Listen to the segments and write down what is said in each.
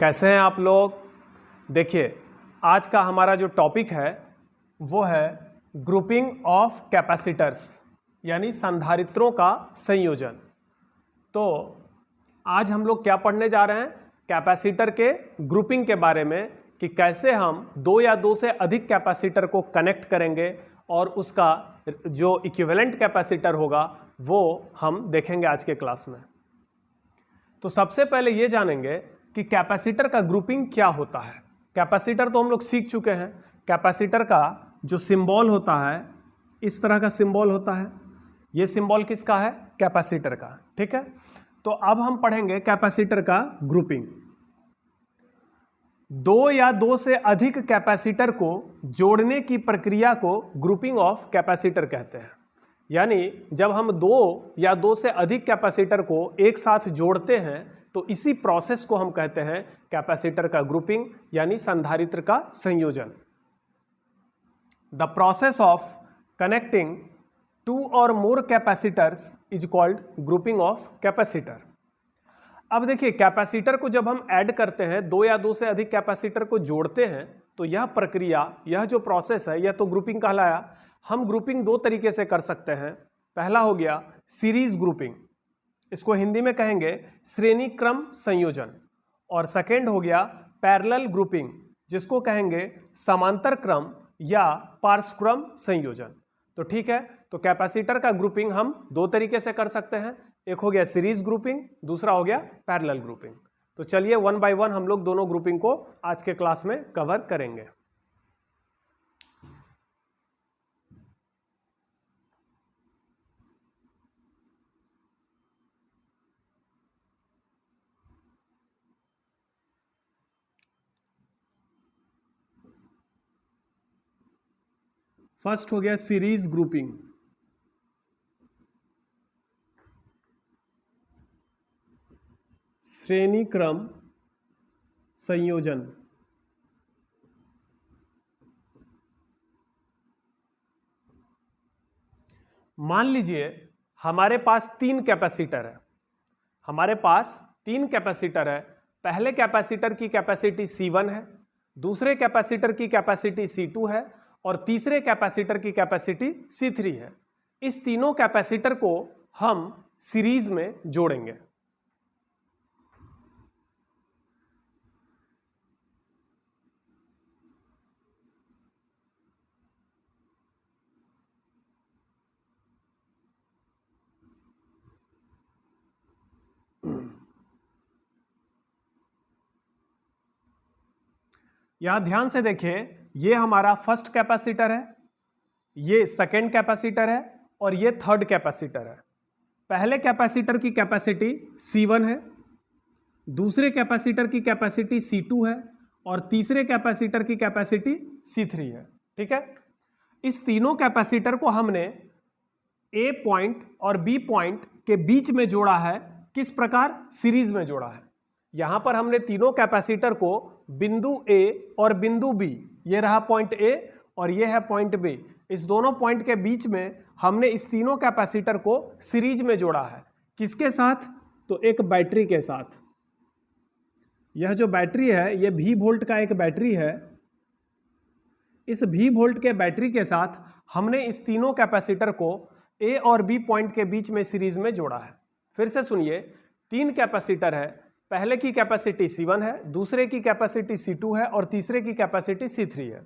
कैसे हैं आप लोग। देखिए, आज का हमारा जो टॉपिक है वो है ग्रुपिंग ऑफ कैपेसिटर्स, यानी संधारित्रों का संयोजन। तो आज हम लोग क्या पढ़ने जा रहे हैं, कैपेसिटर के ग्रुपिंग के बारे में, कि कैसे हम दो या दो से अधिक कैपेसिटर को कनेक्ट करेंगे और उसका जो इक्विवेलेंट कैपेसिटर होगा वो हम देखेंगे आज के क्लास में। तो सबसे पहले ये जानेंगे कि कैपेसिटर का ग्रुपिंग क्या होता है। कैपेसिटर तो हम लोग सीख चुके हैं। कैपेसिटर का जो सिंबल होता है, इस तरह का सिंबल होता है। ये सिंबल किसका है? कैपेसिटर का। ठीक है, तो अब हम पढ़ेंगे कैपेसिटर का ग्रुपिंग। दो या दो से अधिक कैपेसिटर को जोड़ने की प्रक्रिया को ग्रुपिंग ऑफ कैपेसिटर कहते हैं। यानी जब हम दो या दो से अधिक कैपेसिटर को एक साथ जोड़ते हैं तो इसी प्रोसेस को हम कहते हैं कैपेसिटर का ग्रुपिंग, यानी संधारित्र का संयोजन। The process of connecting two or more capacitors is called grouping of capacitor. अब देखिए, कैपेसिटर को जब हम ऐड करते हैं, दो या दो से अधिक कैपेसिटर को जोड़ते हैं, तो यह प्रक्रिया, यह जो प्रोसेस है, यह तो ग्रुपिंग कहलाया। हम ग्रुपिंग दो तरीके से कर सकते हैं। पहला हो गया सीरीज ग्रुपिंग, इसको हिंदी में कहेंगे श्रेणी क्रम संयोजन। और सेकेंड हो गया पैरेलल ग्रुपिंग, जिसको कहेंगे समांतर क्रम या पार्श्वक्रम संयोजन। तो ठीक है, तो कैपेसिटर का ग्रुपिंग हम दो तरीके से कर सकते हैं। एक हो गया सीरीज ग्रुपिंग, दूसरा हो गया पैरेलल ग्रुपिंग। तो चलिए वन बाय वन हम लोग दोनों ग्रुपिंग को आज के क्लास में कवर करेंगे। फर्स्ट हो गया सीरीज ग्रुपिंग। श्रेणी क्रम संयोजन। मान लीजिए हमारे पास तीन कैपेसिटर है। हमारे पास तीन कैपेसिटर है। पहले कैपेसिटर की कैपेसिटी C1 है, दूसरे कैपेसिटर की कैपेसिटी C2 है और तीसरे कैपेसिटर की कैपेसिटी C3 है। इस तीनों कैपेसिटर को हम सीरीज में जोड़ेंगे। यहां ध्यान से देखिए, ये हमारा फर्स्ट कैपेसिटर है, ये सेकेंड कैपेसिटर है और ये थर्ड कैपेसिटर है। पहले कैपेसिटर की कैपेसिटी C1 है, दूसरे कैपेसिटर की कैपेसिटी C2 है और तीसरे कैपेसिटर की कैपेसिटी C3 है। ठीक है, इस तीनों कैपेसिटर को हमने A पॉइंट और B पॉइंट के बीच में जोड़ा है। किस प्रकार? सीरीज में जोड़ा है। यहां पर हमने तीनों कैपेसिटर को बिंदु A और बिंदु B, ये रहा पॉइंट A और ये है पॉइंट B, इस दोनों पॉइंट के बीच में हमने इस तीनों कैपेसिटर को सीरीज में जोड़ा है। किसके साथ? तो एक बैटरी के साथ। यह जो बैटरी है, यह V वोल्ट का एक बैटरी है। इस V वोल्ट के बैटरी के साथ हमने इस तीनों कैपेसिटर को A और B पॉइंट के बीच में सीरीज में जोड़ा है। फिर से सुनिए, तीन कैपेसिटर है। पहले की कैपेसिटी C1 है, दूसरे की कैपेसिटी C2 है और तीसरे की कैपेसिटी C3 है।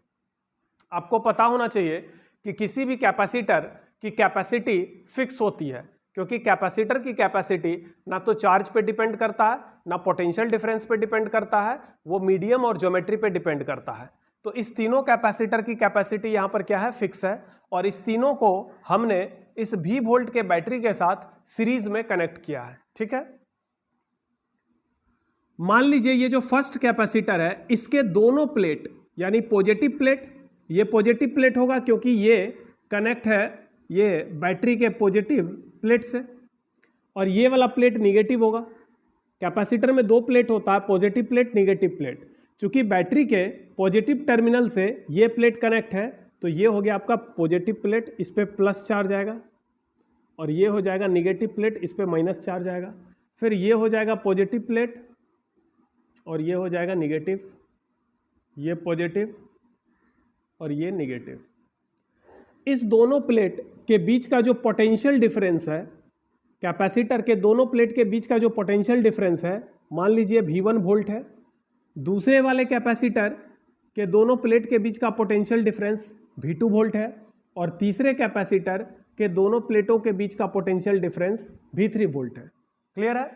आपको पता होना चाहिए कि किसी भी कैपेसिटर की कैपेसिटी फिक्स होती है, क्योंकि कैपेसिटर की कैपेसिटी ना तो चार्ज पे डिपेंड करता है, ना पोटेंशियल डिफरेंस पे डिपेंड करता है, वो मीडियम और ज्योमेट्री पे डिपेंड करता है। तो इस तीनों कैपेसिटर की कैपेसिटी यहाँ पर क्या है? फिक्स है। और इस तीनों को हमने इस V वोल्ट के बैटरी के साथ सीरीज में कनेक्ट किया है। ठीक है, मान लीजिए ये जो फर्स्ट कैपेसिटर है, इसके दोनों प्लेट, यानी पॉजिटिव प्लेट, ये पॉजिटिव प्लेट होगा क्योंकि ये कनेक्ट है ये बैटरी के पॉजिटिव प्लेट से, और ये वाला प्लेट निगेटिव होगा। कैपेसिटर में दो प्लेट होता है, पॉजिटिव प्लेट, निगेटिव प्लेट। चूंकि बैटरी के पॉजिटिव टर्मिनल से ये प्लेट कनेक्ट है, तो ये हो गया आपका पॉजिटिव प्लेट, इस पर प्लस चार्ज आएगा, और ये हो जाएगा निगेटिव प्लेट, इस पर माइनस चार्ज आएगा। फिर ये हो जाएगा पॉजिटिव प्लेट और ये हो जाएगा निगेटिव, ये पॉजिटिव और ये निगेटिव। इस दोनों प्लेट के बीच का जो पोटेंशियल डिफरेंस है, कैपेसिटर के दोनों प्लेट के बीच का जो पोटेंशियल डिफरेंस है, मान लीजिए V1 वोल्ट है। दूसरे वाले कैपेसिटर के दोनों प्लेट के बीच का पोटेंशियल डिफरेंस V2 वोल्ट है और तीसरे कैपेसिटर के दोनों प्लेटों के बीच का पोटेंशियल डिफरेंस V3 वोल्ट है। क्लियर है?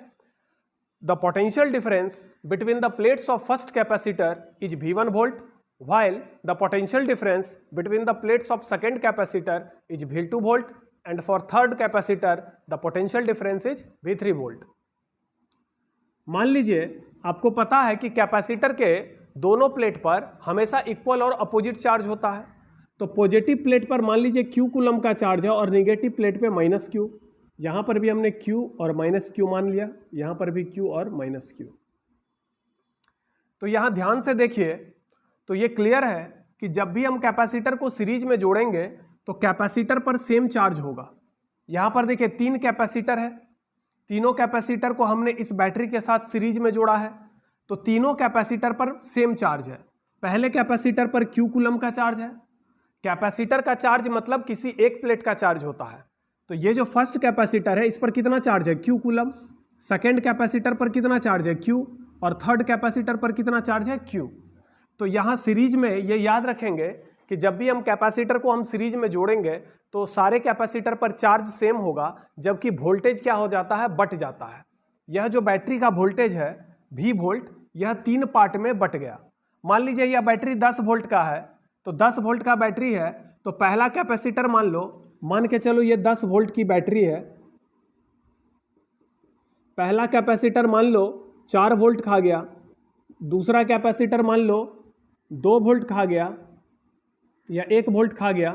The potential difference between the plates of first capacitor is V1 volt, while the potential difference between the plates of second capacitor is V2 volt and for third capacitor the potential difference is V3 volt। मान लीजिए आपको पता है कि capacitor के दोनों plate पर हमेशा इक्वल और अपोजिट चार्ज होता है। तो पॉजिटिव प्लेट पर मान लीजिए Q कूलम का चार्ज है और निगेटिव प्लेट पे -Q। यहाँ पर भी हमने Q और -Q मान लिया, यहाँ पर भी Q और -Q। तो यहाँ ध्यान से देखिए तो ये क्लियर है कि जब भी हम कैपेसिटर को सीरीज में जोड़ेंगे तो कैपेसिटर पर सेम चार्ज होगा। यहाँ पर देखिए 3 कैपेसिटर है, तीनों कैपेसिटर को हमने इस बैटरी के साथ सीरीज में जोड़ा है, तो तीनों कैपेसिटर पर सेम चार्ज है। पहले कैपेसिटर पर Q कूलम का चार्ज है। कैपेसिटर का चार्ज मतलब किसी एक प्लेट का चार्ज होता है। तो ये जो फर्स्ट कैपेसिटर है इस पर कितना चार्ज है? Q coulomb. सेकेंड कैपेसिटर पर कितना चार्ज है? Q। और थर्ड कैपेसिटर पर कितना चार्ज है? Q। तो यहाँ सीरीज में ये याद रखेंगे कि जब भी हम कैपेसिटर को हम सीरीज में जोड़ेंगे तो सारे कैपेसिटर पर चार्ज सेम होगा, जबकि वोल्टेज क्या हो जाता है? बट जाता है। यह जो बैटरी का वोल्टेज है V वोल्ट, यह 3 पार्ट में बट गया। मान लीजिए यह बैटरी 10 वोल्ट का है, तो 10 वोल्ट का बैटरी है, तो पहला कैपेसिटर मान के चलो ये 10 वोल्ट की बैटरी है। पहला कैपेसिटर मान लो 4 वोल्ट खा गया, दूसरा कैपेसिटर मान लो 2 वोल्ट खा गया या 1 वोल्ट खा गया,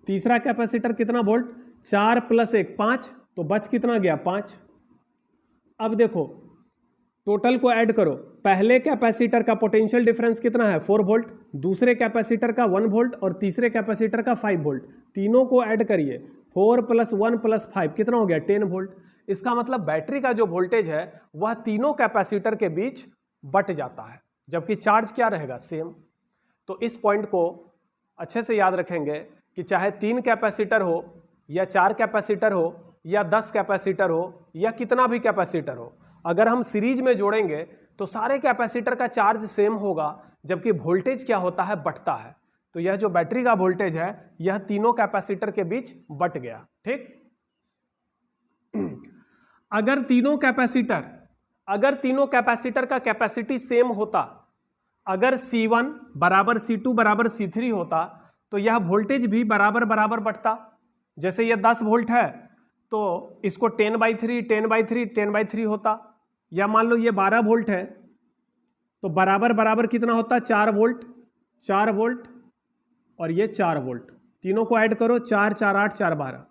तीसरा कैपेसिटर कितना वोल्ट? 4 + 1 5, तो बच कितना गया? 5। अब देखो टोटल को ऐड करो। पहले कैपेसिटर का पोटेंशियल डिफरेंस कितना है? 4 वोल्ट, दूसरे कैपेसिटर का 1 वोल्ट और तीसरे कैपेसिटर का 5 वोल्ट। तीनों को ऐड करिए, 4 + 1 + 5 कितना हो गया? 10 वोल्ट। इसका मतलब बैटरी का जो वोल्टेज है वह तीनों कैपेसिटर के बीच बट जाता है, जबकि चार्ज क्या रहेगा? सेम। तो इस पॉइंट को अच्छे से याद रखेंगे कि चाहे 3 कैपेसिटर हो या 4 कैपेसिटर हो या 10 कैपेसिटर हो या कितना भी कैपेसिटर हो, अगर हम सीरीज में जोड़ेंगे तो सारे कैपेसिटर का चार्ज सेम होगा, जबकि वोल्टेज क्या होता है? बटता है। तो यह जो बैटरी का वोल्टेज है यह तीनों कैपेसिटर के बीच बट गया। ठीक। अगर तीनों कैपेसिटर का कैपेसिटी सेम होता, अगर C1 बराबर C2 बराबर C3 होता तो यह वोल्टेज भी बराबर बराबर बटता। जैसे यह 10 वोल्ट है तो इसको 10/3 10/3 10/3 होता, या मान लो ये 12 वोल्ट है तो बराबर बराबर कितना होता? 4 वोल्ट 4 वोल्ट और ये 4 वोल्ट। तीनों को ऐड करो, 4 4 8 4 12।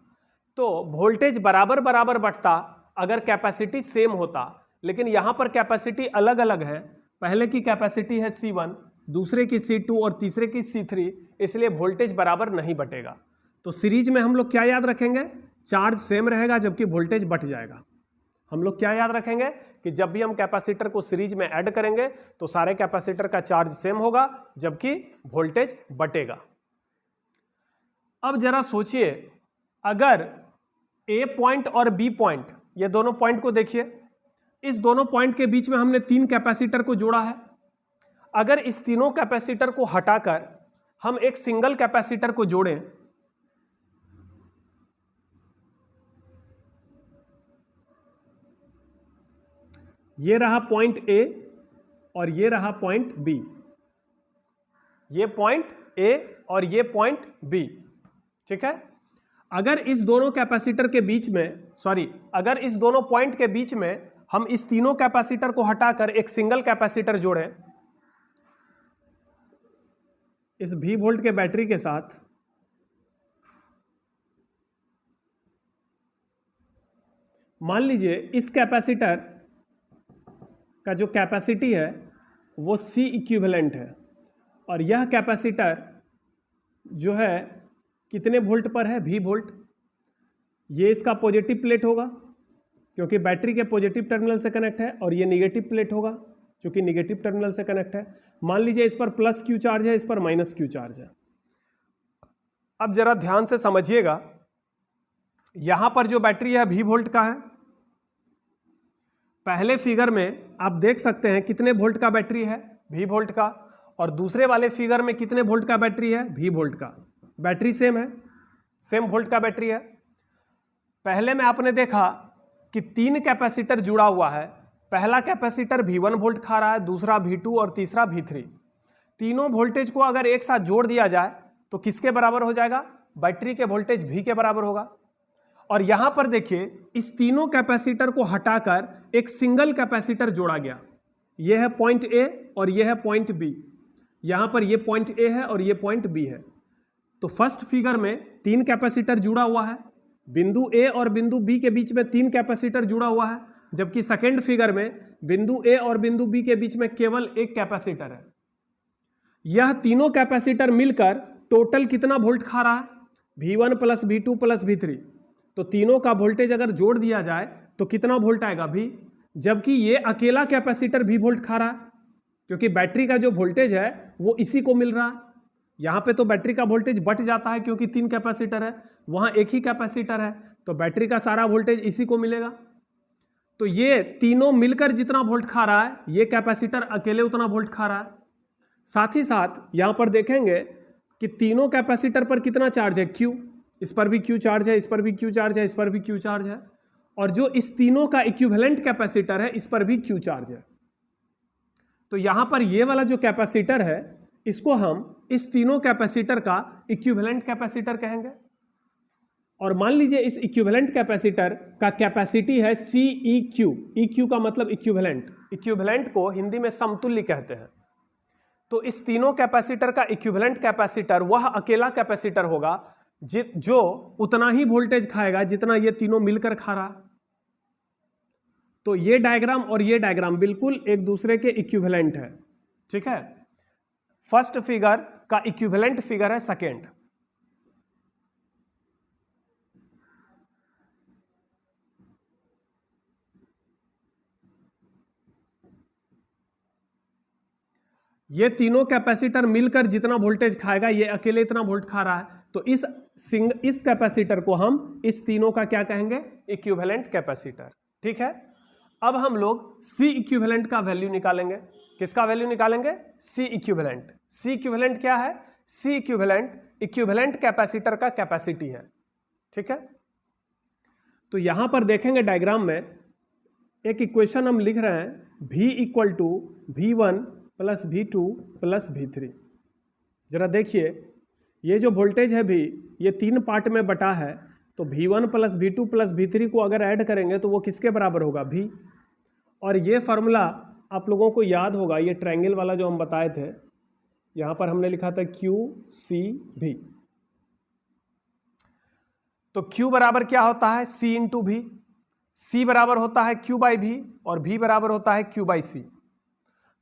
तो वोल्टेज बराबर बराबर बटता अगर कैपेसिटी सेम होता, लेकिन यहां पर कैपेसिटी अलग अलग है। पहले की कैपेसिटी है C1, दूसरे की C2 और तीसरे की C3, इसलिए वोल्टेज बराबर नहीं बटेगा। तो सीरीज में हम लोग क्या याद रखेंगे? चार्ज सेम रहेगा जबकि वोल्टेज बट जाएगा। हम लोग क्या याद रखेंगे कि जब भी हम कैपेसिटर को सीरीज में ऐड करेंगे तो सारे कैपेसिटर का चार्ज सेम होगा जबकि वोल्टेज बटेगा। अब जरा सोचिए, अगर A पॉइंट और B पॉइंट, ये दोनों पॉइंट को देखिए, इस दोनों पॉइंट के बीच में हमने 3 कैपेसिटर को जोड़ा है। अगर इस तीनों कैपेसिटर को हटाकर हम एक सिंगल कैपेसिटर को जोड़ें, ये रहा पॉइंट A और ये रहा पॉइंट B, ये पॉइंट A और ये पॉइंट B। ठीक है। अगर इस दोनों कैपेसिटर के बीच में, अगर इस दोनों पॉइंट के बीच में हम इस तीनों कैपेसिटर को हटाकर एक सिंगल कैपेसिटर जोड़ें इस V वोल्ट के बैटरी के साथ, मान लीजिए इस कैपेसिटर का जो कैपेसिटी है वो C इक्विवेलेंट है और यह कैपेसिटर जो है कितने वोल्ट पर है? V volt. ये इसका पॉजिटिव प्लेट होगा, क्योंकि बैटरी के पॉजिटिव टर्मिनल से कनेक्ट है और ये निगेटिव प्लेट होगा क्योंकि निगेटिव टर्मिनल से कनेक्ट है। मान लीजिए इस पर प्लस क्यू चार्ज है, इस पर माइनस क्यू चार्ज है। अब जरा ध्यान से समझिएगा, यहां पर जो बैटरी है V वोल्ट का है। पहले फिगर में आप देख सकते हैं कितने वोल्ट का बैटरी है, V वोल्ट का, और दूसरे वाले फिगर में कितने वोल्ट का बैटरी है, V वोल्ट का। बैटरी सेम है, सेम वोल्ट का बैटरी है। पहले में आपने देखा कि 3 कैपेसिटर जुड़ा हुआ है। पहला कैपेसिटर V1 वोल्ट खा रहा है, दूसरा V2 और तीसरा V3। तीनों वोल्टेज को अगर एक साथ जोड़ दिया जाए तो किसके बराबर हो जाएगा, बैटरी के वोल्टेज V के बराबर होगा। और यहां पर देखिए इस तीनों कैपेसिटर को हटाकर एक सिंगल कैपेसिटर जोड़ा गया। यह है पॉइंट A और यह है पॉइंट B। यहां पर यह पॉइंट A है और यह पॉइंट B है। तो फर्स्ट फिगर में 3 कैपेसिटर जुड़ा हुआ है, बिंदु A और बिंदु B के बीच में 3 कैपेसिटर जुड़ा हुआ है, जबकि सेकेंड फिगर में बिंदु A और बिंदु B के बीच में केवल एक कैपेसिटर है। यह तीनों कैपेसिटर मिलकर टोटल कितना वोल्ट खा रहा है, V1 plus V2 plus V3। तो तीनों का वोल्टेज अगर जोड़ दिया जाए तो कितना वोल्ट आएगा, V, जबकि ये अकेला कैपेसिटर V वोल्ट खा रहा है क्योंकि बैटरी का जो वोल्टेज है वो इसी को मिल रहा है। यहां पे तो बैटरी का वोल्टेज बट जाता है क्योंकि 3 कैपेसिटर है, वहां एक ही कैपेसिटर है, तो बैटरी का सारा वोल्टेज इसी को मिलेगा। तो ये तीनों मिलकर जितना वोल्ट खा रहा है, ये कैपेसिटर अकेले उतना वोल्ट खा रहा है। साथ ही साथ यहां पर देखेंगे कि तीनों कैपेसिटर पर कितना चार्ज है, Q। इस पर भी Q चार्ज है, इस पर भी Q चार्ज है, इस पर भी Q चार्ज है, और जो इस तीनों का इक्विवेलेंट कैपेसिटर है इस पर भी Q चार्ज है। तो यहां पर ये वाला जो कैपेसिटर है इसको हम इस तीनों कैपेसिटर का इक्विवेलेंट कैपेसिटर कहेंगे। और मान लीजिए इस इक्विवेलेंट कैपेसिटर का कैपेसिटी है CEQ। EQ का मतलब इक्विवेलेंट, इक्विवेलेंट को हिंदी में समतुल्य कहते हैं। तो इस तीनों कैपेसिटर का इक्विवेलेंट कैपेसिटर वह अकेला कैपेसिटर होगा जो उतना ही वोल्टेज खाएगा जितना ये तीनों मिलकर खा रहा। तो ये डायग्राम और ये डायग्राम बिल्कुल एक दूसरे के इक्विवेलेंट है, ठीक है। फर्स्ट फिगर का इक्विवेलेंट फिगर है सेकेंड। ये तीनों कैपेसिटर मिलकर जितना वोल्टेज खाएगा ये अकेले इतना वोल्ट खा रहा है, तो इस कैपेसिटर को हम इस तीनों का क्या कहेंगे, इक्विवेलेंट कैपेसिटर, ठीक है। अब हम लोग C इक्विवेलेंट का वैल्यू निकालेंगे। किसका वैल्यू निकालेंगे, C इक्विवेलेंट। C इक्विवेलेंट क्या है, C इक्विवेलेंट इक्विवेलेंट कैपेसिटर का कैपेसिटी है, ठीक है। तो यहां पर देखेंगे डायग्राम में एक इक्वेशन हम लिख रहे हैं, V equal to V1 plus V2 plus V3। जरा देखिए ये जो वोल्टेज है भी ये 3 पार्ट में बटा है, तो V1 plus V2 plus V3 को अगर ऐड करेंगे तो वो किसके बराबर होगा, V। और ये फार्मूला आप लोगों को याद होगा, ये ट्रायंगल वाला जो हम बताए थे, यहां पर हमने लिखा था QCV। तो Q बराबर क्या होता है, C इंटू V। C बराबर होता है Q बाई V और V बराबर होता है Q बाई C।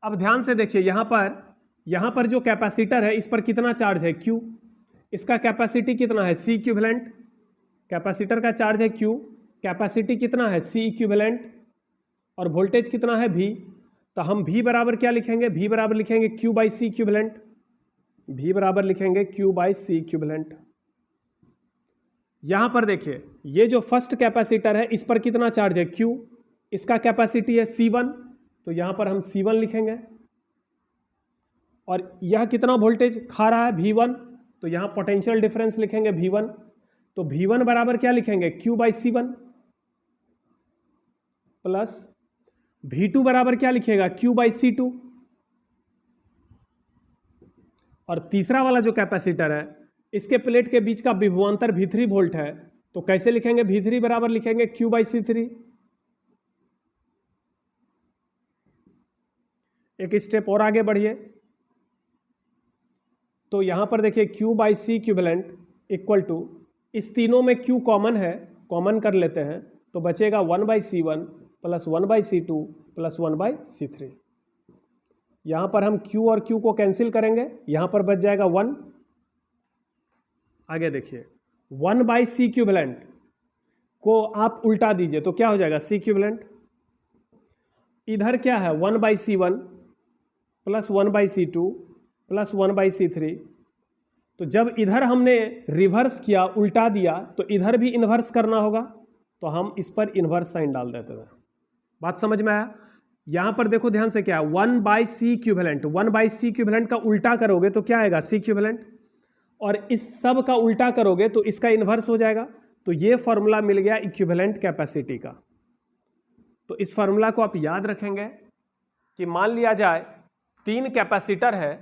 अब ध्यान से देखिए यहां पर जो कैपेसिटर है इस पर कितना चार्ज है, Q। इसका कैपेसिटी कितना है, C इक्विवेलेंट। कैपेसिटर का चार्ज है Q, कैपेसिटी कितना है, C इक्विवेलेंट, और वोल्टेज कितना है, V। तो हम V बराबर क्या लिखेंगे, V बराबर लिखेंगे Q by C equivalent. V बराबर लिखेंगे Q बाई C इक्विवेलेंट। यहां पर देखिए ये जो फर्स्ट कैपेसिटर है इस पर कितना चार्ज है, Q। इसका कैपेसिटी है C1, तो यहां पर हम C1 लिखेंगे। और यह कितना वोल्टेज खा रहा है, V1, तो यहां पोटेंशियल डिफरेंस लिखेंगे V1। तो V1 बराबर क्या लिखेंगे, Q by C1 plus V2 बराबर क्या लिखेगा, Q बाई C2। और तीसरा वाला जो कैपेसिटर है इसके प्लेट के बीच का विभवांतर V3 वोल्ट है, तो कैसे लिखेंगे, V3 बराबर लिखेंगे Q बाई C3। एक स्टेप और आगे बढ़िए, तो यहां पर देखिए Q by C equivalent equal to, इस तीनों में Q कॉमन है, कॉमन कर लेते हैं तो बचेगा 1 by C1 plus 1 by C2 plus 1 by C3। यहां पर हम Q और Q को कैंसिल करेंगे, यहां पर बच जाएगा 1। आगे देखिए 1 बाई C इक्विवेलेंट को आप उल्टा दीजिए तो क्या हो जाएगा, सी इक्विवेलेंट। इधर क्या है, 1/C1 plus 1/C2 plus 1/C3। तो जब इधर हमने रिवर्स किया, उल्टा दिया, तो इधर भी इन्वर्स करना होगा, तो हम इस पर इन्वर्स साइन डाल देते हैं। बात समझ में आया? यहां पर देखो ध्यान से, क्या 1/C इक्विवेलेंट, 1/C इक्विवेलेंट का उल्टा करोगे तो क्या आएगा, सी इक्विवेलेंट, और इस सब का उल्टा करोगे तो इसका इन्वर्स हो जाएगा। तो ये फॉर्मूला मिल गया इक्विवेलेंट कैपेसिटी का। तो इस फॉर्मूला को आप याद रखेंगे कि मान लिया जाए 3 कैपेसिटर है,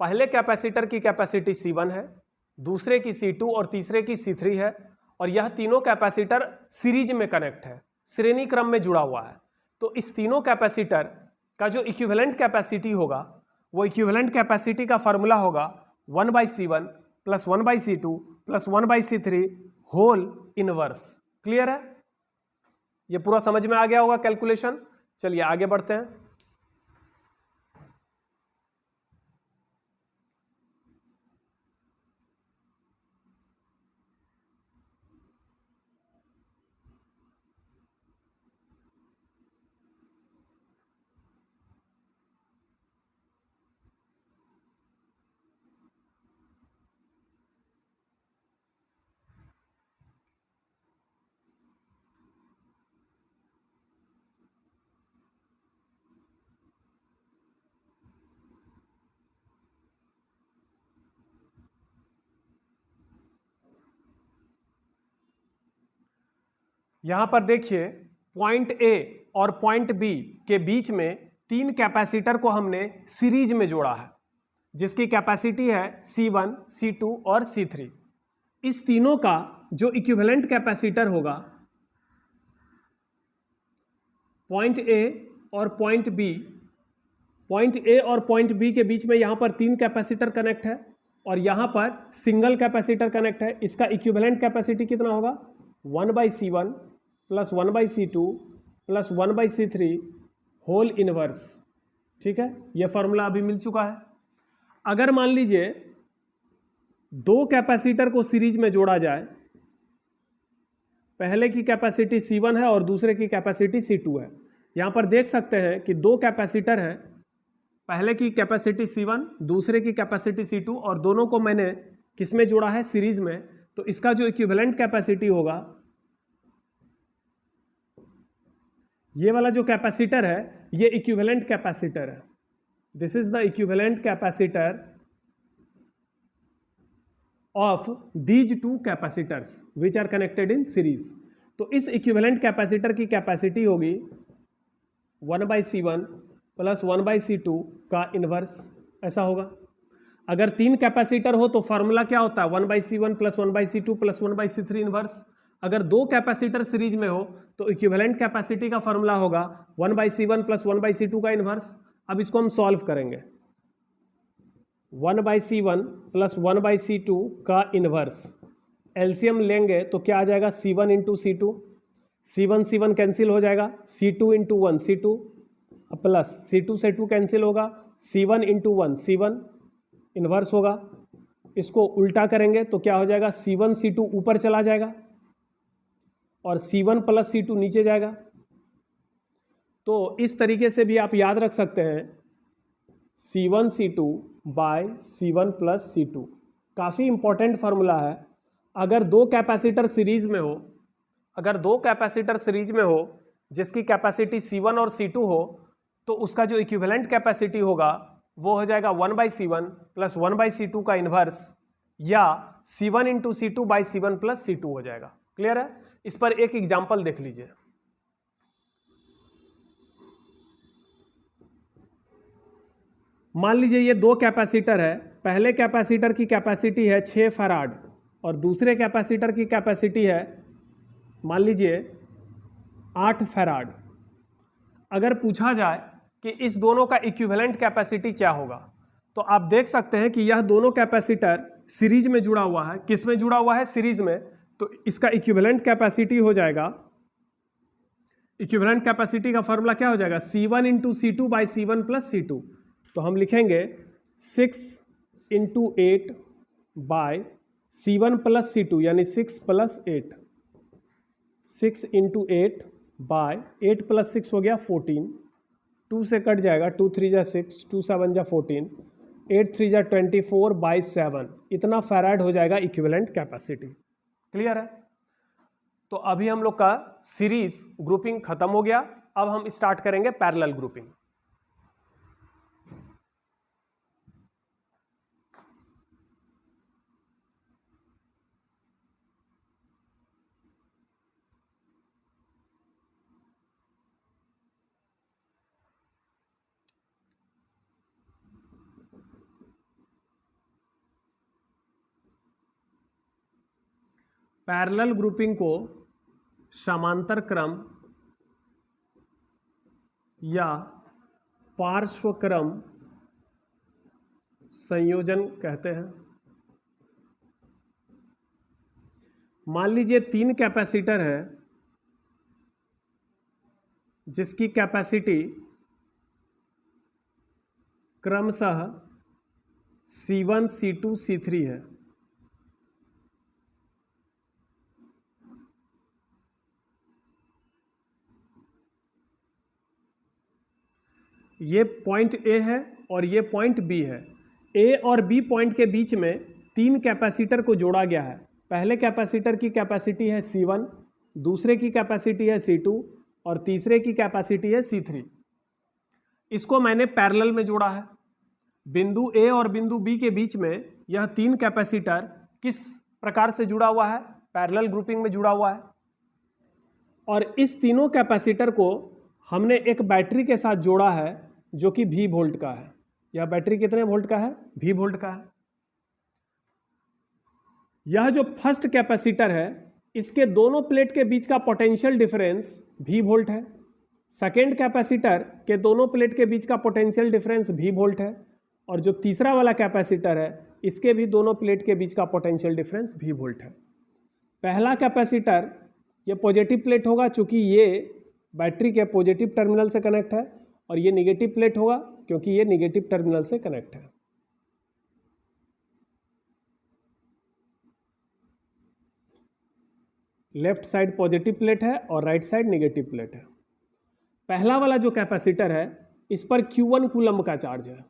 पहले कैपेसिटर की कैपेसिटी C1 है, दूसरे की C2 और तीसरे की C3 है, और यह तीनों कैपेसिटर सीरीज में कनेक्ट है, श्रेणी क्रम में जुड़ा हुआ है। तो इस तीनों कैपेसिटर का जो इक्विवेलेंट कैपेसिटी होगा, वो इक्विवेलेंट कैपेसिटी का फॉर्मूला होगा 1/C1 plus 1/C2 plus 1/C3 whole inverse. Clear है? ये पूरा समझ में आ गया होगा कैलकुलेशन। चलिए आगे बढ़ते हैं। यहां पर देखिए, पॉइंट ए और पॉइंट बी के बीच में 3 कैपेसिटर को हमने सीरीज में जोड़ा है, जिसकी कैपेसिटी है C1, C2 और C3। इस तीनों का जो इक्विवेलेंट कैपेसिटर होगा, पॉइंट ए और पॉइंट बी, पॉइंट ए और पॉइंट बी के बीच में यहां पर 3 कैपेसिटर कनेक्ट है और यहां पर सिंगल कैपेसिटर कनेक्ट है। इसका इक्विवेलेंट कैपेसिटी कितना होगा, 1/C1 plus 1/C2 plus 1/C3 whole inverse. ठीक है, यह फॉर्मूला अभी मिल चुका है। अगर मान लीजिए 2 कैपेसिटर को सीरीज में जोड़ा जाए, पहले की कैपेसिटी C1 है और दूसरे की कैपेसिटी C2 है। यहां पर देख सकते हैं कि 2 कैपेसिटर है, पहले की कैपेसिटी C1, दूसरे की कैपेसिटी C2, और दोनों को मैंने किस में जोड़ा है, सीरीज में। तो इसका जो इक्विवेलेंट कैपेसिटी होगा, ये वाला जो कैपेसिटर है, ये इक्विवेलेंट कैपेसिटर है। This is the equivalent capacitor of these 2 capacitors which are connected in series. तो इस इक्विवेलेंट कैपेसिटर की कैपेसिटी होगी 1/C1 प्लस 1/C2 का इनवर्स, ऐसा होगा। अगर 3 कैपेसिटर हो तो फॉर्मूला क्या होता है, 1/C1 plus 1/C2 plus 1/C3 inverse. अगर 2 कैपेसिटर सीरीज में हो तो इक्विवेलेंट कैपेसिटी का फॉर्मूला होगा 1/C1 प्लस 1/C2 का इनवर्स। अब इसको हम सॉल्व करेंगे, 1/C1 प्लस 1/C2 का इनवर्स, एलसीएम लेंगे तो क्या आ जाएगा, C1 into C2, C1 C1 cancel हो जाएगा, C2 into 1 C2 plus C2 से 2 कैंसिल होगा, C1 इंटू 1 C1 इनवर्स होगा। इसको उल्टा करेंगे तो क्या हो जाएगा, C1 C2 ऊपर चला जाएगा और C1 प्लस C2 नीचे जाएगा। तो इस तरीके से भी आप याद रख सकते हैं, C1 C2 bye C1 plus C2। काफ़ी इंपॉर्टेंट फार्मूला है। अगर 2 कैपेसिटर सीरीज में हो, अगर 2 कैपेसिटर सीरीज में हो जिसकी कैपेसिटी C1 और C2 हो, तो उसका जो इक्विवेलेंट कैपेसिटी होगा वो हो जाएगा 1/C1 प्लस 1/C2 का इनवर्स, या C1 into C2 by C1 plus C2 हो जाएगा। क्लियर है? इस पर एक एग्जाम्पल देख लीजिए। मान लीजिए ये 2 कैपेसिटर है, पहले कैपेसिटर की कैपेसिटी है 6 फैराड और दूसरे कैपेसिटर की कैपेसिटी है मान लीजिए 8 फैराड। अगर पूछा जाए कि इस दोनों का इक्विवेलेंट कैपेसिटी क्या होगा, तो आप देख सकते हैं कि यह दोनों कैपेसिटर सीरीज में जुड़ा हुआ है। किस में जुड़ा हुआ है, सीरीज में। तो इसका इक्विवेलेंट कैपेसिटी हो जाएगा, इक्विवेलेंट कैपेसिटी का फॉर्मूला क्या हो जाएगा, C1 into C2 by C1 plus C2। तो हम लिखेंगे 6 into 8 bye C1 plus C2, यानी 6 प्लस 8, 6 इंटू 8 बाय 8 + 6 हो गया 14, 2 से कट जाएगा, 2 3 जा 6, 2 7 जा 14, 8 3 जा 24 बाय 7, इतना फैराड हो जाएगा इक्विवेलेंट कैपेसिटी। क्लियर है? तो अभी हम लोग का सीरीज ग्रुपिंग खत्म हो गया। अब हम स्टार्ट करेंगे पैरेलल ग्रुपिंग। पैरेलल ग्रुपिंग को समांतर क्रम या पार्श्व क्रम संयोजन कहते हैं। मान लीजिए 3 कैपेसिटर है जिसकी कैपेसिटी क्रमशः C1, C2, C3 है। ये पॉइंट ए है और ये पॉइंट बी है। ए और बी पॉइंट के बीच में 3 कैपेसिटर को जोड़ा गया है। पहले कैपेसिटर की कैपेसिटी है C1, दूसरे की कैपेसिटी है C2 और तीसरे की कैपेसिटी है C3। इसको मैंने पैरेलल में जोड़ा है। बिंदु ए और बिंदु बी के बीच में यह 3 कैपेसिटर किस प्रकार से जुड़ा हुआ है? पैरेलल ग्रुपिंग में जुड़ा हुआ है। और इस तीनों कैपेसिटर को हमने एक बैटरी के साथ जोड़ा है जो कि V वोल्ट का है। यह बैटरी कितने वोल्ट का है? V वोल्ट का है। यह जो फर्स्ट कैपेसिटर है इसके दोनों प्लेट के बीच का पोटेंशियल डिफरेंस V वोल्ट है। सेकेंड कैपेसिटर के दोनों प्लेट के बीच का पोटेंशियल डिफरेंस V वोल्ट है। और जो तीसरा वाला कैपेसिटर है इसके भी दोनों प्लेट के बीच का पोटेंशियल डिफरेंस V वोल्ट है। पहला कैपेसिटर ये पॉजिटिव प्लेट होगा चूंकि ये बैटरी के पॉजिटिव टर्मिनल से कनेक्ट है, और ये नेगेटिव प्लेट होगा क्योंकि ये नेगेटिव टर्मिनल से कनेक्ट है। लेफ्ट साइड पॉजिटिव प्लेट है और राइट साइड नेगेटिव प्लेट है। पहला वाला जो कैपेसिटर है इस पर Q1 कूलम्ब का चार्ज है,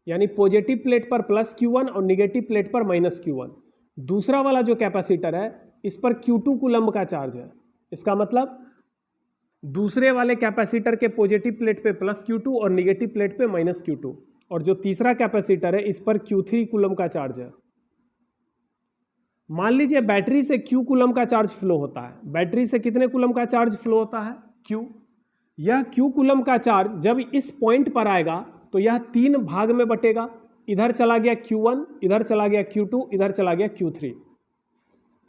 यानी पॉजिटिव प्लेट पर +Q1 और नेगेटिव प्लेट पर -Q1। दूसरा वाला जो कैपेसिटर है इस पर Q2 कूलम्ब का चार्ज है। इसका मतलब दूसरे वाले कैपेसिटर के पॉजिटिव प्लेट पे +Q2 और नेगेटिव प्लेट पे -Q2, और जो तीसरा कैपेसिटर है इस पर Q3 कूलम्ब का चार्ज है। मान लीजिए बैटरी से Q कूलम्ब का चार्ज फ्लो होता है। बैटरी से कितने कूलम्ब का चार्ज फ्लो होता है? Q। यह Q कूलम्ब का चार्ज जब इस पॉइंट पर आएगा तो यह 3 भाग में बटेगा। इधर चला गया Q1, इधर चला गया Q2, इधर चला गया Q3।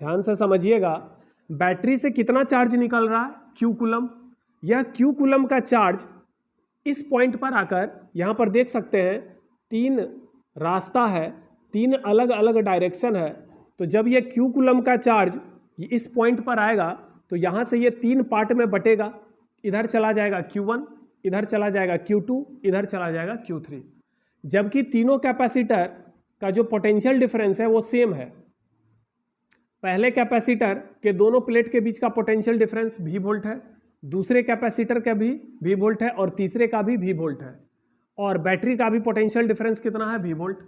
ध्यान से समझिएगा, बैटरी से कितना चार्ज निकल रहा है? Q coulomb. यह Q कूलम्ब का चार्ज इस पॉइंट पर आकर, यहाँ पर देख सकते हैं 3 रास्ता है, 3 अलग अलग डायरेक्शन है। तो जब यह Q कूलम्ब का चार्ज इस पॉइंट पर आएगा तो यहाँ से ये 3 पार्ट में बटेगा। इधर चला जाएगा Q1, इधर चला जाएगा Q2, इधर चला जाएगा Q3। जबकि तीनों कैपेसिटर का जो पोटेंशियल डिफरेंस है वो सेम है। पहले कैपेसिटर के दोनों प्लेट के बीच का पोटेंशियल डिफरेंस V वोल्ट है, दूसरे कैपेसिटर का भी V वोल्ट है और तीसरे का भी V वोल्ट है। और बैटरी का भी पोटेंशियल डिफरेंस कितना है? V volt.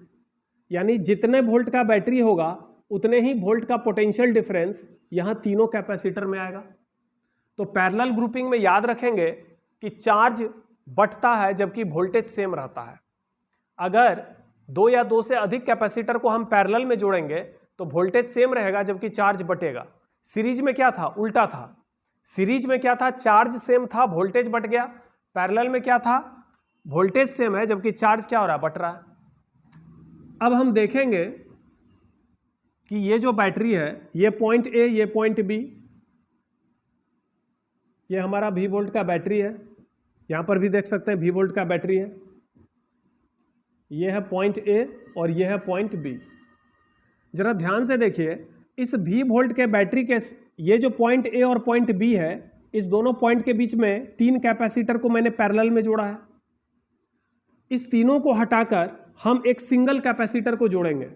यानी जितने वोल्ट का बैटरी होगा उतने ही वोल्ट का पोटेंशियल डिफरेंस यहाँ तीनों कैपेसिटर में आएगा। तो पैरेलल ग्रुपिंग में याद रखेंगे कि चार्ज बढ़ता है जबकि वोल्टेज सेम रहता है। अगर 2 या 2 से अधिक कैपेसिटर को हम पैरेलल में जोड़ेंगे तो वोल्टेज सेम रहेगा जबकि चार्ज बढ़ेगा। सीरीज में क्या था? उल्टा था। सीरीज में क्या था? चार्ज सेम था, वोल्टेज बढ़ गया। पैरेलल में क्या था? वोल्टेज सेम है जबकि चार्ज क्या हो रहा है? बढ़ रहा है। अब हम देखेंगे कि ये जो बैटरी है, ये पॉइंट ए, ये पॉइंट बी, ये हमारा V वोल्ट का बैटरी है। यहाँ पर भी देख सकते हैं V वोल्ट का बैटरी है। ये है पॉइंट ए और ये है पॉइंट बी। जरा ध्यान से देखिए, इस V वोल्ट के बैटरी के ये जो पॉइंट ए और पॉइंट बी है, इस दोनों पॉइंट के बीच में 3 कैपेसिटर को मैंने पैरेलल में जोड़ा है। इस तीनों को हटाकर हम एक सिंगल कैपेसिटर को जोड़ेंगे।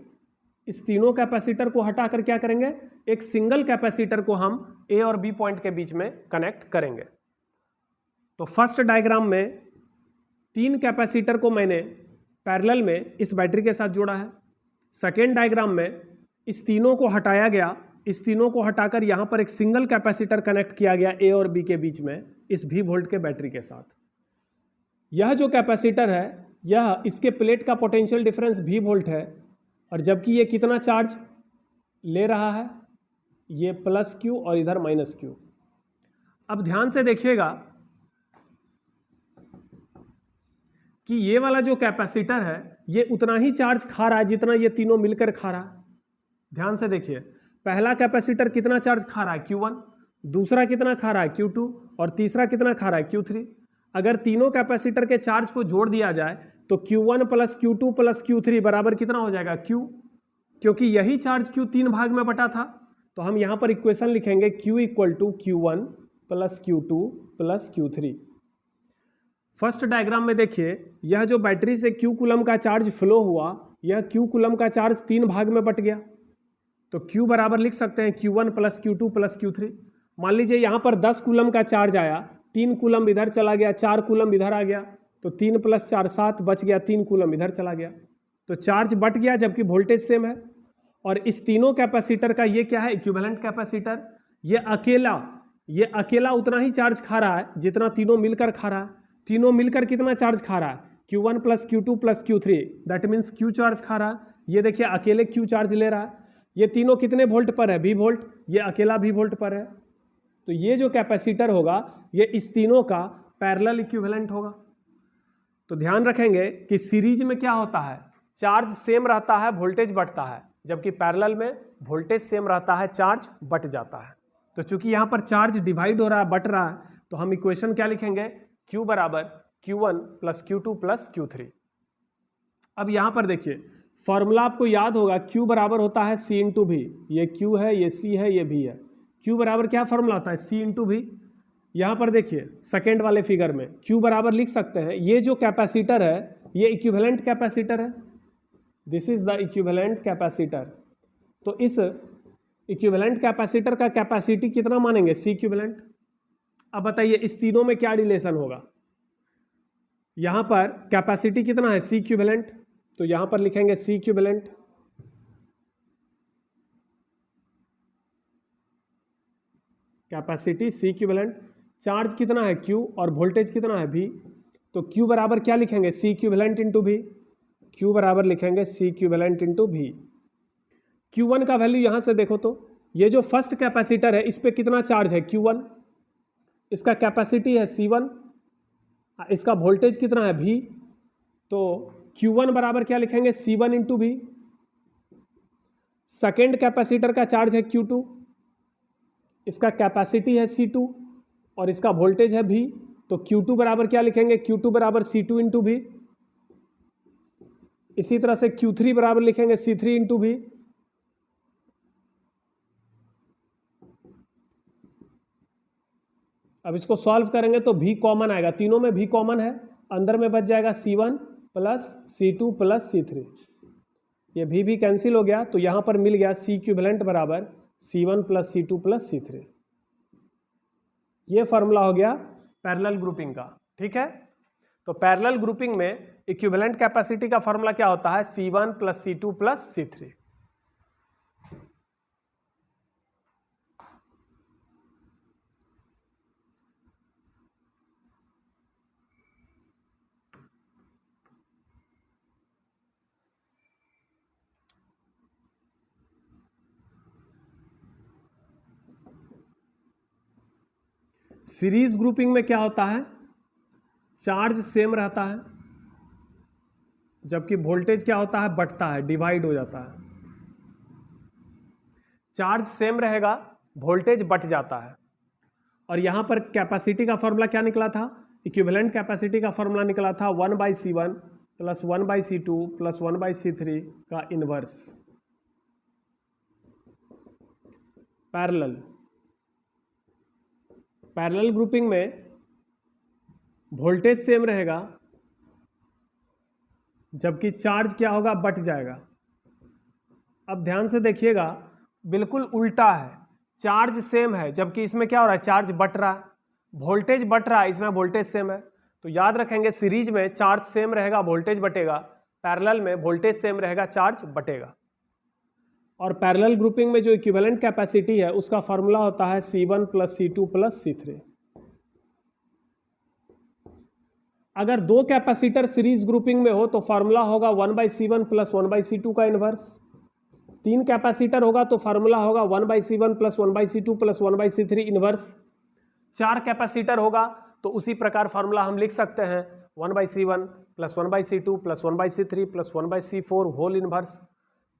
इस तीनों कैपेसिटर को हटाकर क्या करेंगे, एक सिंगल कैपेसिटर को हम ए और बी पॉइंट के बीच में कनेक्ट करेंगे। तो फर्स्ट डायग्राम में 3 कैपेसिटर को मैंने पैरेलल में इस बैटरी के साथ जोड़ा है। सेकेंड डायग्राम में इस तीनों को हटाया गया, इस तीनों को हटाकर यहाँ पर एक सिंगल कैपेसिटर कनेक्ट किया गया ए और बी के बीच में इस V वोल्ट के बैटरी के साथ। यह जो कैपेसिटर है यह इसके प्लेट का पोटेंशियल डिफरेंस V वोल्ट है, और जबकि ये कितना चार्ज ले रहा है, ये प्लस Q और इधर माइनस Q। अब ध्यान से देखिएगा कि ये वाला जो कैपेसिटर है ये उतना ही चार्ज खा रहा है जितना ये तीनों मिलकर खा रहा है। ध्यान से देखिए, पहला कैपेसिटर कितना चार्ज खा रहा है Q1, दूसरा कितना खा रहा है Q2 और तीसरा कितना खा रहा है Q3। अगर तीनों कैपेसिटर के चार्ज को जोड़ दिया जाए तो Q1 plus Q2 plus Q3 बराबर कितना हो जाएगा Q, क्योंकि यही चार्ज Q 3 भाग में बटा था। तो हम यहाँ पर इक्वेशन लिखेंगे Q equal to Q1 plus Q2 plus Q3। First diagram में देखिए, यह जो बैटरी से Q कूलम का चार्ज फ्लो हुआ, यह Q कूलम का चार्ज 3 भाग में बट गया। तो Q बराबर लिख सकते हैं Q1 plus Q2 plus Q3। मान लीजिए यहाँ पर 10 कूलम का चार्ज आया, 3 कूलम इधर चला गया, 4 कूलम इधर आ गया, तो 3 प्लस 4 7 बच गया, 3 कूलम इधर चला गया, तो चार्ज बट गया जबकि वोल्टेज सेम है। और इस तीनों कैपेसिटर का ये क्या है, इक्विवेलेंट कैपेसिटर। ये अकेला उतना ही चार्ज खा रहा है जितना तीनों मिलकर खा रहा है। तीनों मिलकर कितना चार्ज खा रहा है, Q1 plus Q2 plus Q3, that means Q charge खा रहा है। ये देखिए अकेले Q चार्ज ले रहा है। ये तीनों कितने वोल्ट पर है, V वोल्ट, ये अकेला V वोल्ट पर है। तो ये जो कैपेसिटर होगा ये इस तीनों का पैरेलल इक्विवेलेंट होगा। तो ध्यान रखेंगे कि सीरीज में क्या होता है, चार्ज सेम रहता है, वोल्टेज बढ़ता है, जबकि पैरेलल में वोल्टेज सेम रहता है, चार्ज बट जाता है। तो चूंकि यहाँ पर चार्ज डिवाइड हो रहा है, बट रहा है, तो हम इक्वेशन क्या लिखेंगे, Q बराबर Q1 plus Q2 plus Q3। अब यहाँ पर देखिए फॉर्मूला आपको याद होगा, Q बराबर होता है C इंटू V। ये Q है, ये C है, ये V है। Q बराबर क्या फॉर्मूला होता है, C इंटू V। यहाँ पर देखिए सेकेंड वाले फिगर में Q बराबर लिख सकते हैं, ये जो कैपेसिटर है ये इक्विवेलेंट कैपेसिटर है, this is the equivalent capacitor. तो इस इक्विवेलेंट कैपेसिटर का कैपेसिटी कितना मानेंगे, C इक्विवेलेंट। अब बताइए इस तीनों में क्या रिलेशन होगा, यहां पर कैपेसिटी कितना है, C इक्विवेलेंट, तो यहां पर लिखेंगे C equivalent. Capacity C equivalent, charge कितना है Q और वोल्टेज कितना है V, तो Q बराबर क्या लिखेंगे, C equivalent into V। Q बराबर लिखेंगे C equivalent into V। Q1 का वैल्यू यहां से देखो तो ये जो फर्स्ट कैपेसिटर है इस पे कितना चार्ज है Q1, इसका कैपेसिटी है C1, इसका वोल्टेज कितना है V, तो Q1 बराबर क्या लिखेंगे, C1 into V। Second capacitor का चार्ज है Q2, इसका कैपेसिटी है C2 और इसका वोल्टेज है V, तो Q2 बराबर क्या लिखेंगे, Q2 बराबर C2 इंटू V। इसी तरह से Q3 बराबर लिखेंगे C3 इंटू V। अब इसको सॉल्व करेंगे तो V कॉमन आएगा, तीनों में V कॉमन है, अंदर में बच जाएगा C1 plus C2 plus C3। ये V भी कैंसिल हो गया, तो यहां पर मिल गया C इक्विवेलेंट बराबर C1 plus C2 plus C3। ये फॉर्मूला हो गया पैरेलल ग्रुपिंग का, ठीक है। तो पैरेलल ग्रुपिंग में इक्विवेलेंट कैपेसिटी का फॉर्मूला क्या होता है, C1 plus C2 plus C3। Series grouping में क्या होता है, चार्ज सेम रहता है जबकि वोल्टेज क्या होता है, बढ़ता है, डिवाइड हो जाता है। चार्ज सेम रहेगा, वोल्टेज बढ़ जाता है। और यहां पर कैपेसिटी का फॉर्मूला क्या निकला था, इक्विवेलेंट कैपेसिटी का फॉर्मूला निकला था 1/C1 plus 1/C2 plus 1/C3 का इनवर्स। पैरेलल ग्रुपिंग में वोल्टेज सेम रहेगा जबकि चार्ज क्या होगा, बढ़ जाएगा। अब ध्यान से देखिएगा, बिल्कुल उल्टा है, चार्ज सेम है जबकि इसमें क्या हो रहा है, चार्ज बट रहा है, वोल्टेज बट रहा है, इसमें वोल्टेज सेम है। तो याद रखेंगे सीरीज में चार्ज सेम रहेगा, वोल्टेज बटेगा, पैरेलल में वोल्टेज सेम रहेगा, चार्ज बटेगा। और पैरेलल ग्रुपिंग में जो इक्विवेलेंट कैपेसिटी है उसका फॉर्मूला होता है C1 + C2 + C3। अगर दो कैपेसिटर सीरीज ग्रुपिंग में हो तो फॉर्मूला होगा 1/C1 + 1/C2 का इनवर्स। तीन कैपेसिटर होगा तो फार्मूला होगा 1/C1 + 1/C2 + 1/C3 इनवर्स। चार कैपेसिटर होगा तो उसी प्रकार फार्मूला हम लिख सकते हैं 1/C1 + 1/C2 + 1/C3 + 1/C4 whole inverse.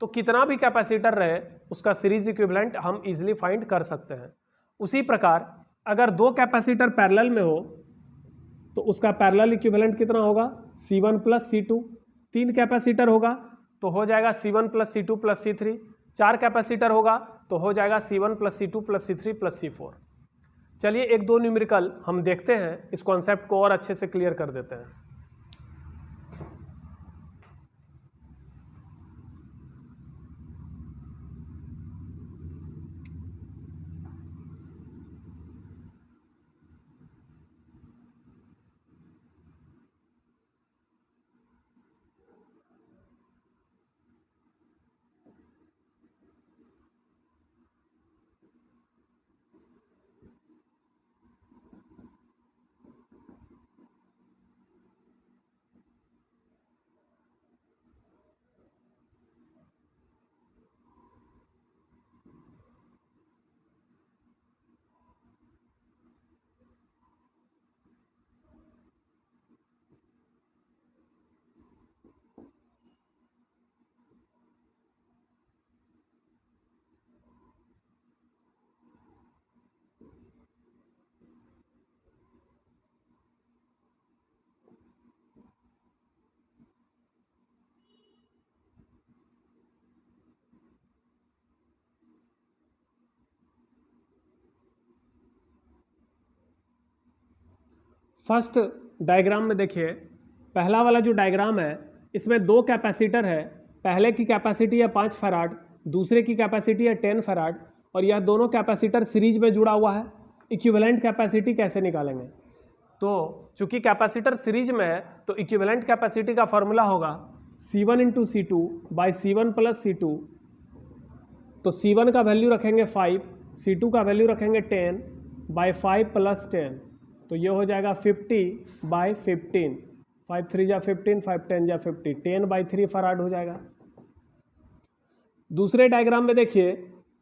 तो कितना भी कैपेसिटर रहे उसका सीरीज इक्विवेलेंट हम इजीली फाइंड कर सकते हैं। उसी प्रकार अगर दो कैपेसिटर पैरेलल में हो तो उसका पैरेलल इक्विवेलेंट कितना होगा, C1 + C2। तीन कैपेसिटर होगा तो हो जाएगा C1 + C2 + C3। चार कैपेसिटर होगा तो हो जाएगा C1 + C2 + C3 + C4। चलिए एक दो न्यूमेरिकल हम देखते हैं, इस कॉन्सेप्ट को और अच्छे से क्लियर कर देते हैं। फर्स्ट डायग्राम में देखिए, पहला वाला जो डायग्राम है इसमें दो कैपेसिटर है। पहले की कैपेसिटी है 5 फैराड, दूसरे की कैपेसिटी है 10 फैराड, और यह दोनों कैपेसिटर सीरीज में जुड़ा हुआ है। इक्विवेलेंट कैपेसिटी कैसे निकालेंगे? तो चूंकि कैपेसिटर सीरीज में है तो इक्विवेलेंट कैपेसिटी का फॉर्मूला होगा C1 × C2 / C1 + C2। तो C1 का वैल्यू रखेंगे 5, C2 का वैल्यू रखेंगे 10 / 5 + 10, तो ये हो जाएगा 50/15। 5 3 जा 15, 5 10 जा 50, 10/3 फराड हो जाएगा। दूसरे डायग्राम में देखिए,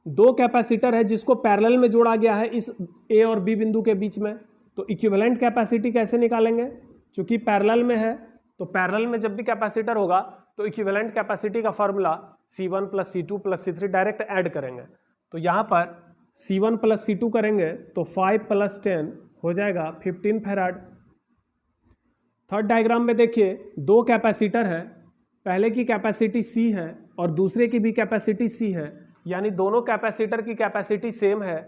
दो कैपेसिटर है जिसको पैरेलल में जोड़ा गया है इस ए और बी बिंदु के बीच में। तो इक्विवेलेंट कैपेसिटी कैसे निकालेंगे? चूंकि पैरेलल में है तो पैरेलल में जब भी कैपेसिटर होगा तो इक्विवेलेंट कैपेसिटी का formula C1 + C2 + C3 direct add करेंगे। तो यहाँ पर C1 + C2 करेंगे तो 5 + 10 हो जाएगा 15 फैराड। थर्ड डायग्राम में देखिए, दो कैपेसिटर है, पहले की कैपेसिटी C है और दूसरे की भी कैपेसिटी C है, यानी दोनों कैपेसिटर की कैपेसिटी सेम है।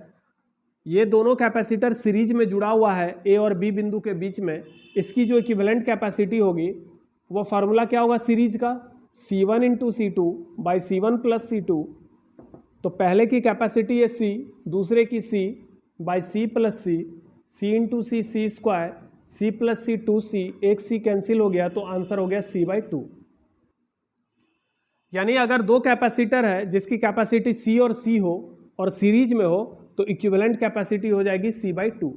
ये दोनों कैपेसिटर सीरीज में जुड़ा हुआ है ए और बी बिंदु के बीच में। इसकी जो इक्विवेलेंट कैपेसिटी होगी वो फार्मूला क्या होगा सीरीज का, C1 × C2 / C1 + C2। तो पहले की कैपेसिटी है C, दूसरे की C / C + C, C × C C², C + C 2C, एक C कैंसिल हो गया तो आंसर हो गया C/2। यानी अगर दो कैपेसिटर है जिसकी कैपेसिटी C और C हो और सीरीज में हो तो इक्विवेलेंट कैपेसिटी हो जाएगी C/2।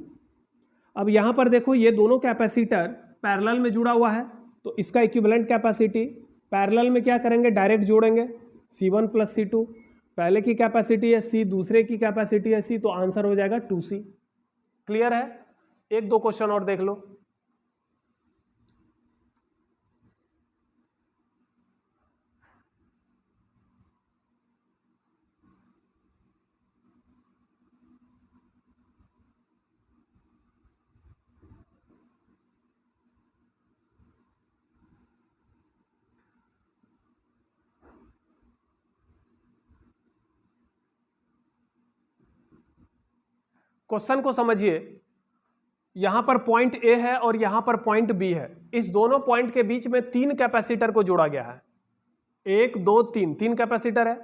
अब यहाँ पर देखो, ये दोनों कैपेसिटर पैरेलल में जुड़ा हुआ है तो इसका इक्विवेलेंट कैपेसिटी पैरेलल में क्या करेंगे, डायरेक्ट जोड़ेंगे C1 + C2। पहले की कैपेसिटी है C, दूसरे की कैपेसिटी है C, तो आंसर हो जाएगा 2C। क्लियर है? एक दो क्वेश्चन और देख लो। क्वेश्चन को समझिए, यहां पर पॉइंट ए है और यहां पर पॉइंट बी है। इस दोनों पॉइंट के बीच में तीन कैपेसिटर को जोड़ा गया है, 1 2 3, तीन कैपेसिटर है।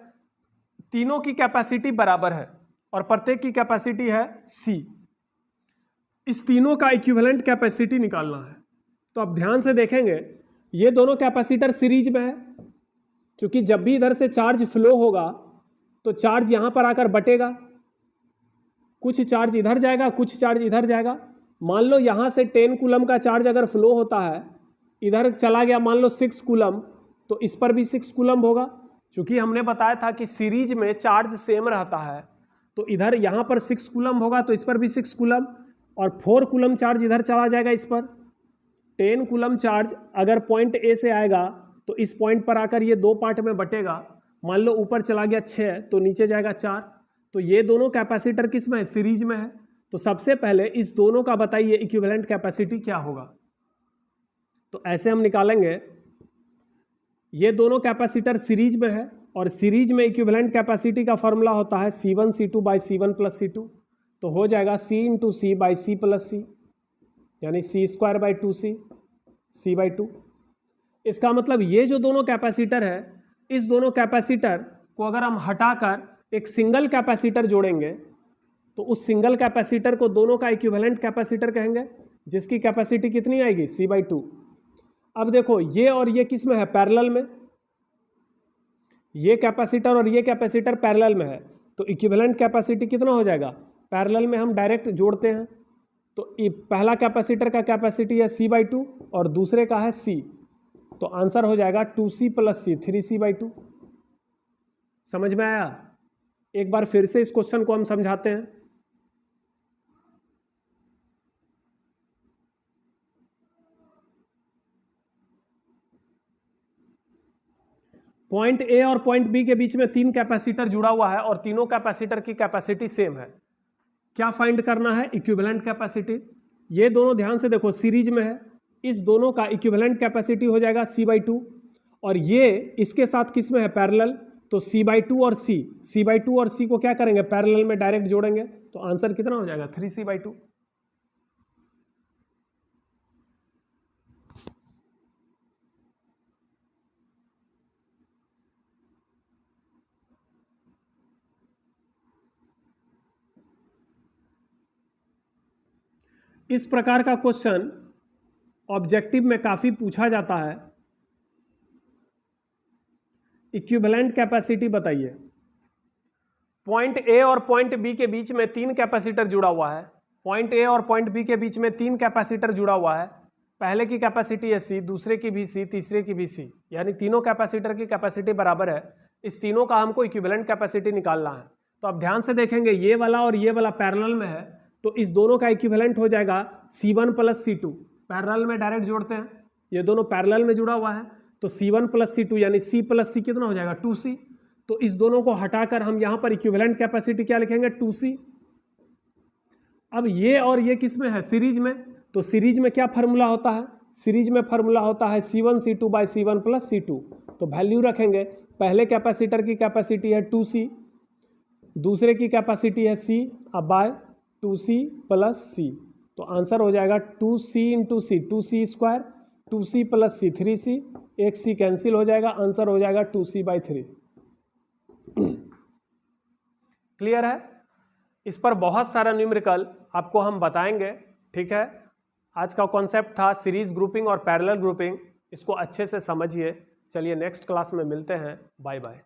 तीनों की कैपेसिटी बराबर है और प्रत्येक की कैपेसिटी है C। इस तीनों का इक्विवेलेंट कैपेसिटी निकालना है। तो अब ध्यान से देखेंगे, ये दोनों कैपेसिटर सीरीज में है, क्योंकि जब भी इधर से चार्ज फ्लो होगा तो चार्ज यहां पर आकर बटेगा, कुछ चार्ज इधर जाएगा, कुछ चार्ज इधर जाएगा। मान लो यहां से 10 कूलम का चार्ज अगर फ्लो होता है, इधर चला गया मान लो 6 कूलम, तो इस पर भी 6 कूलम होगा। क्योंकि हमने बताया था कि सीरीज में चार्ज सेम रहता है, तो इधर यहां पर 6 कूलम होगा तो इस पर भी 6 कूलम, और 4 कूलम चार्ज इधर चला जाएगा इस पर। 10 कूलम चार्ज अगर पॉइंट ए से आएगा तो इस पॉइंट पर आकर ये 2 पार्ट में बटेगा। मान लो ऊपर चला गया 6 तो नीचे जाएगा 4। तो ये दोनों कैपेसिटर किस में है? सीरीज में है। तो सबसे पहले इस दोनों का बताइए इक्विवेलेंट कैपेसिटी क्या होगा। तो ऐसे हम निकालेंगे, ये दोनों कैपेसिटर सीरीज में है और सीरीज में इक्विवेलेंट कैपेसिटी का फॉर्मूला होता है C1 C2 by C1 plus C2। तो हो जाएगा C into C by C plus C, यानी C square by 2C, C by 2। इसका मतलब ये जो दोनों कैपेसिटर है, इस दोनों कैपेसिटर को अगर हम हटाकर एक सिंगल कैपेसिटर जोड़ेंगे तो उस सिंगल कैपेसिटर को दोनों का इक्विवेलेंट कैपेसिटर कहेंगे, जिसकी कैपेसिटी कितनी आएगी? C by 2। अब देखो ये और ये किस में है? पैरेलल में। ये कैपेसिटर और ये कैपेसिटर पैरेलल में है, तो इक्विवेलेंट कैपेसिटी कितना हो जाएगा? पैरेलल में हम डायरेक्ट जोड़ते हैं, तो पहला कैपेसिटर का कैपेसिटी है C बाई 2 और दूसरे का है C, तो आंसर हो जाएगा 2C plus C, 3C by 2। समझ में आया? एक बार फिर से इस क्वेश्चन को हम समझाते हैं। पॉइंट ए और पॉइंट बी के बीच में 3 कैपेसिटर जुड़ा हुआ है और तीनों कैपेसिटर की कैपेसिटी सेम है। क्या फाइंड करना है? Equivalent capacity. ये दोनों ध्यान से देखो सीरीज में है, इस दोनों का इक्विवेलेंट कैपेसिटी हो जाएगा C बाई 2, और ये इसके साथ किस में है? पैरेलल, तो C बाई 2 और C बाई 2 और C को क्या करेंगे? पैरेलल में डायरेक्ट जोड़ेंगे, तो आंसर कितना हो जाएगा? 3C by 2। इस प्रकार का क्वेश्चन ऑब्जेक्टिव में काफी पूछा जाता है। इक्विवेलेंट कैपेसिटी बताइए। पॉइंट ए और पॉइंट बी के बीच में 3 कैपेसिटर जुड़ा हुआ है। पॉइंट ए और पॉइंट बी के बीच में 3 कैपेसिटर जुड़ा हुआ है। पहले की कैपेसिटी है C, दूसरे की भी C, तीसरे की भी C, यानी तीनों कैपेसिटर की कैपेसिटी बराबर है। इस तीनों का हमको इक्विवेलेंट कैपेसिटी निकालना है। तो अब ध्यान से देखेंगे, ये वाला और ये वाला पैरेलल में है, तो इस दोनों का इक्विवेलेंट हो जाएगा C1 प्लस C2। पैरेलल में डायरेक्ट जोड़ते हैं, ये दोनों पैरेलल में जुड़ा हुआ है, तो C1 प्लस C2 यानी C प्लस C कितना हो जाएगा? 2C। तो इस दोनों को हटाकर हम यहां पर इक्विवेलेंट कैपेसिटी क्या लिखेंगे? 2C। अब ये और ये किस में है? सीरीज में। तो सीरीज में क्या फार्मूला होता है? सीरीज में फार्मूला होता है C1 C2 by C1 plus C2। तो वैल्यू रखेंगे, पहले कैपेसिटर की कैपेसिटी है 2C, दूसरे की कैपेसिटी है C, अब बाय 2C प्लस C, तो आंसर हो जाएगा 2C into C, 2C square, 2C plus C, 3C, एक C कैंसिल हो जाएगा, आंसर हो जाएगा 2C बाई 3। क्लियर है? इस पर बहुत सारा न्यूमेरिकल आपको हम बताएंगे, ठीक है। आज का कॉन्सेप्ट था सीरीज ग्रुपिंग और पैरेलल ग्रुपिंग, इसको अच्छे से समझिए। चलिए नेक्स्ट क्लास में मिलते हैं, बाय बाय।